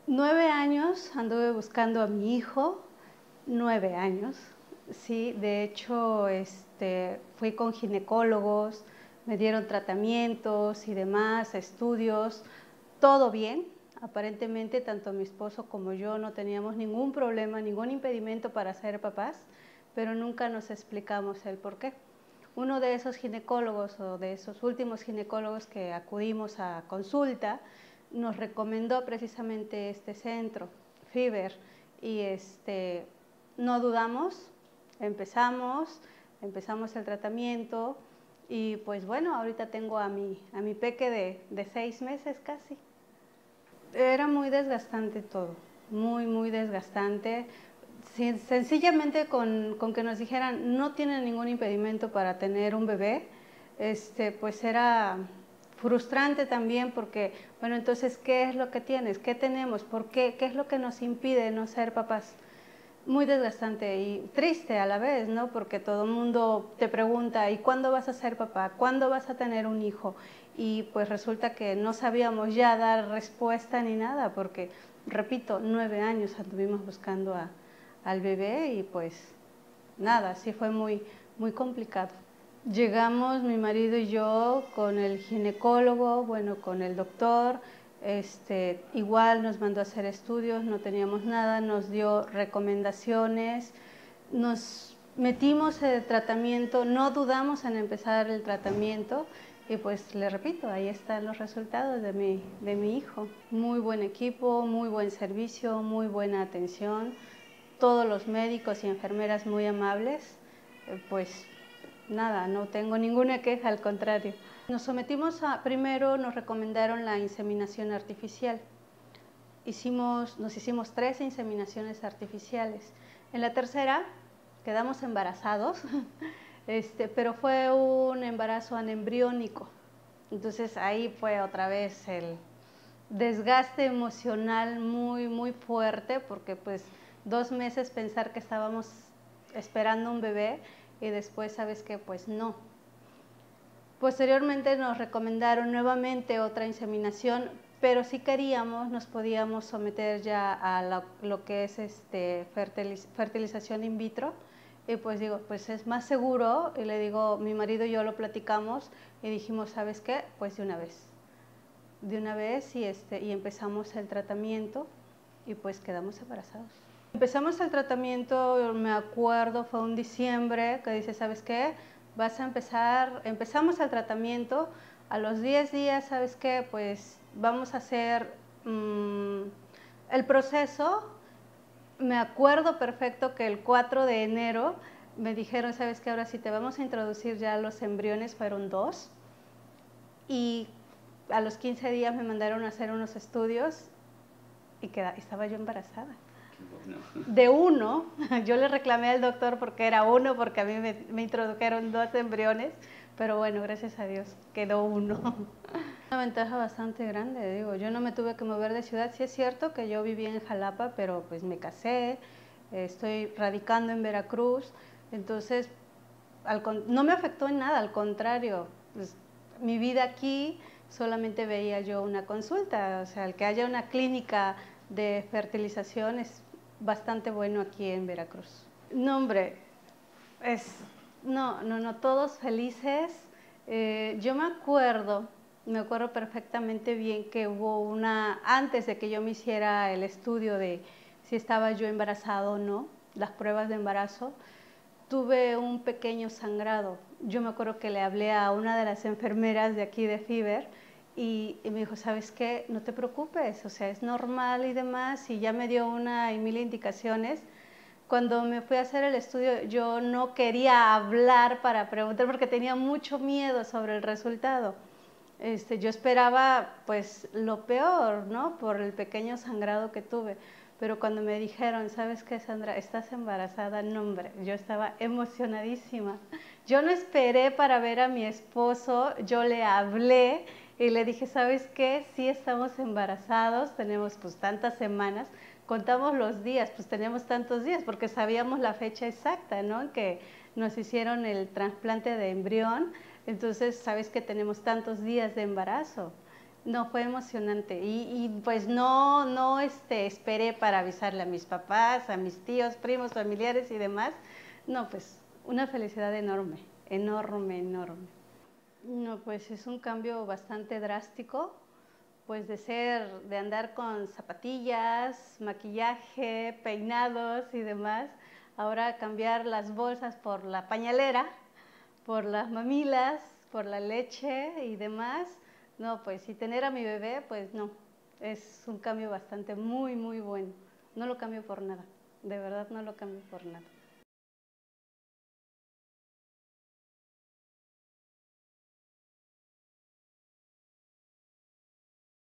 9 años anduve buscando a mi hijo, 9 años, sí, de hecho fui con ginecólogos, me dieron tratamientos y demás, estudios, todo bien. Aparentemente tanto mi esposo como yo no teníamos ningún problema, ningún impedimento para ser papás, pero nunca nos explicamos el por qué. Uno de esos ginecólogos o de esos últimos ginecólogos que acudimos a consulta nos recomendó precisamente este centro, FIBER, y no dudamos, empezamos el tratamiento y pues bueno, ahorita tengo a mi peque de 6 meses casi. Era muy desgastante todo, muy desgastante. Sencillamente con que nos dijeran no tienen ningún impedimento para tener un bebé, pues era frustrante también porque, bueno, entonces, ¿qué es lo que tienes? ¿Qué tenemos? ¿Por qué? ¿Qué es lo que nos impide no ser papás? Muy desgastante y triste a la vez, ¿no? Porque todo el mundo te pregunta, ¿y cuándo vas a ser papá? ¿Cuándo vas a tener un hijo? Y pues resulta que no sabíamos ya dar respuesta ni nada, porque, repito, 9 años anduvimos buscando al bebé y pues nada, sí fue muy complicado. Llegamos mi marido y yo con el ginecólogo, bueno, con el doctor, igual nos mandó a hacer estudios, no teníamos nada, nos dio recomendaciones, nos metimos en el tratamiento, no dudamos en empezar el tratamiento y pues le repito, ahí están los resultados de mi hijo. Muy buen equipo, muy buen servicio, muy buena atención, todos los médicos y enfermeras muy amables, pues nada, no tengo ninguna queja, al contrario. Nos sometimos primero nos recomendaron la inseminación artificial. Nos hicimos 3 inseminaciones artificiales. En la tercera quedamos embarazados, pero fue un embarazo anembriónico. Entonces ahí fue otra vez el desgaste emocional muy fuerte, porque pues 2 meses pensar que estábamos esperando un bebé y después sabes que pues no. Posteriormente nos recomendaron nuevamente otra inseminación, pero si queríamos nos podíamos someter ya a lo que es fertilización in vitro. Y pues digo, pues es más seguro, y le digo, mi marido y yo lo platicamos y dijimos, ¿sabes qué? Pues de una vez y empezamos el tratamiento y pues quedamos embarazados. Empezamos el tratamiento, me acuerdo, fue un diciembre, que dice, ¿sabes qué? Empezamos el tratamiento, a los 10 días, ¿sabes qué? Pues vamos a hacer el proceso. Me acuerdo perfecto que el 4 de enero me dijeron, ¿sabes qué? Ahora sí te vamos a introducir ya los embriones, fueron 2. Y a los 15 días me mandaron a hacer unos estudios y estaba yo embarazada. Bueno. De 1, yo le reclamé al doctor porque era 1, porque a mí me introdujeron 2 embriones, pero bueno, gracias a Dios, quedó 1. Una ventaja bastante grande, digo, yo no me tuve que mover de ciudad. Sí es cierto que yo vivía en Jalapa, pero pues me casé, estoy radicando en Veracruz, entonces no me afectó en nada, al contrario, pues, mi vida aquí solamente veía yo una consulta, o sea, el que haya una clínica de fertilización es bastante bueno aquí en Veracruz. No, hombre, no, todos felices. Yo me acuerdo perfectamente bien que hubo antes de que yo me hiciera el estudio de si estaba yo embarazada o no, las pruebas de embarazo, tuve un pequeño sangrado. Yo me acuerdo que le hablé a una de las enfermeras de aquí de FIBER y me dijo, ¿sabes qué? No te preocupes, o sea, es normal y demás, y ya me dio una y mil indicaciones. Cuando me fui a hacer el estudio, yo no quería hablar para preguntar porque tenía mucho miedo sobre el resultado. Yo esperaba pues lo peor, ¿no? Por el pequeño sangrado que tuve. Pero cuando me dijeron, ¿sabes qué, Sandra? ¿Estás embarazada? No, hombre, yo estaba emocionadísima. Yo no esperé para ver a mi esposo, yo le hablé y le dije, ¿sabes qué? Sí estamos embarazados, tenemos pues tantas semanas, contamos los días, pues teníamos tantos días porque sabíamos la fecha exacta, ¿no? Que nos hicieron el trasplante de embrión, entonces sabes que tenemos tantos días de embarazo. No, fue emocionante pues no esperé para avisarle a mis papás, a mis tíos, primos, familiares y demás. No, pues una felicidad enorme, enorme, enorme. No, pues es un cambio bastante drástico, pues de andar con zapatillas, maquillaje, peinados y demás, ahora cambiar las bolsas por la pañalera, por las mamilas, por la leche y demás. No, pues y tener a mi bebé, pues no, es un cambio bastante muy, muy bueno. No lo cambio por nada, de verdad no lo cambio por nada.